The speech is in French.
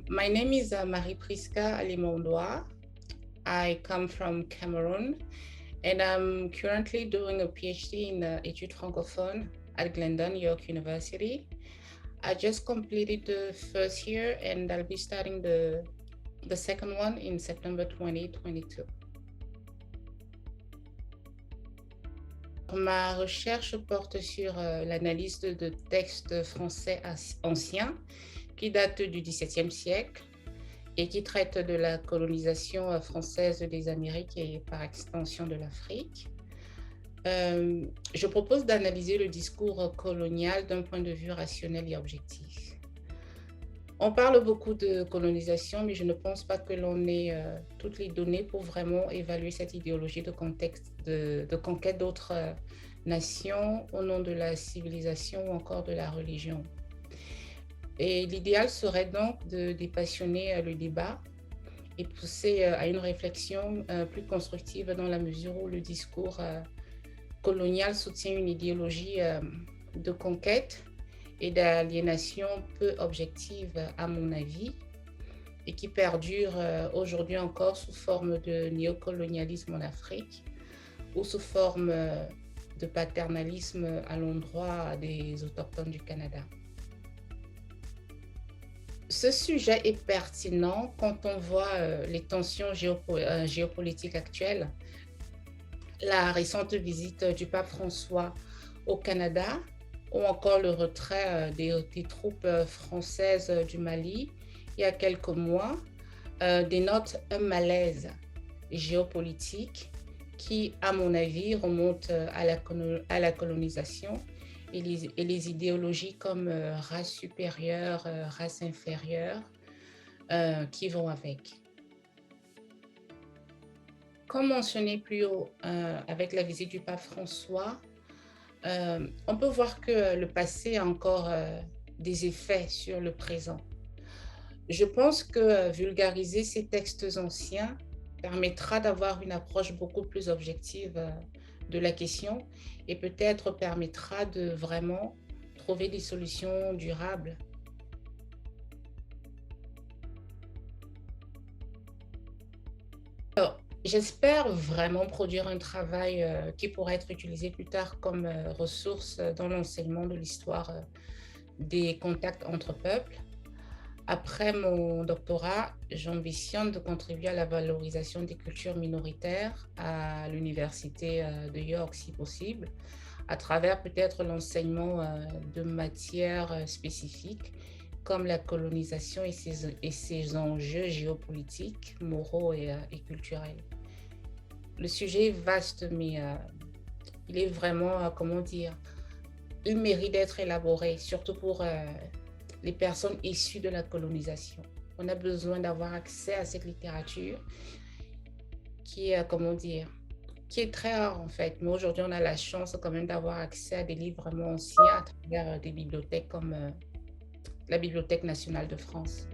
My name is Marie Priska Alimondoa. I come from Cameroon and I'm currently doing a PhD in Études francophones at Glendon York University. I just completed the first year and I'll be starting the second one in September 2022. Ma recherche porte sur l'analyse de textes français anciens qui datent du XVIIe siècle et qui traitent de la colonisation française des Amériques et par extension de l'Afrique. Je propose d'analyser le discours colonial d'un point de vue rationnel et objectif. On parle beaucoup de colonisation, mais je ne pense pas que l'on ait toutes les données pour vraiment évaluer cette idéologie de conquête d'autres nations au nom de la civilisation ou encore de la religion. Et l'idéal serait donc de dépassionner le débat et pousser à une réflexion plus constructive dans la mesure où le discours colonial soutient une idéologie de conquête et d'aliénation peu objective, à mon avis, et qui perdure aujourd'hui encore sous forme de néocolonialisme en Afrique ou sous forme de paternalisme à l'endroit des autochtones du Canada. Ce sujet est pertinent quand on voit les tensions géopolitiques actuelles. La récente visite du pape François au Canada ou encore le retrait des troupes françaises du Mali il y a quelques mois dénotent un malaise géopolitique qui, à mon avis, remonte à la colonisation et les idéologies comme race supérieure, race inférieure qui vont avec. Comme mentionné plus haut avec la visite du pape François, on peut voir que le passé a encore des effets sur le présent. Je pense que vulgariser ces textes anciens permettra d'avoir une approche beaucoup plus objective de la question et peut-être permettra de vraiment trouver des solutions durables. J'espère vraiment produire un travail qui pourra être utilisé plus tard comme ressource dans l'enseignement de l'histoire des contacts entre peuples. Après mon doctorat, j'ambitionne de contribuer à la valorisation des cultures minoritaires à l'Université de York, si possible, à travers peut-être l'enseignement de matières spécifiques comme la colonisation et ses enjeux géopolitiques, moraux et culturels. Le sujet est vaste, mais il est vraiment, comment dire, il mérite d'être élaboré, surtout pour les personnes issues de la colonisation. On a besoin d'avoir accès à cette littérature qui est, comment dire, qui est très rare en fait. Mais aujourd'hui, on a la chance quand même d'avoir accès à des livres vraiment anciens à travers des bibliothèques comme la Bibliothèque nationale de France.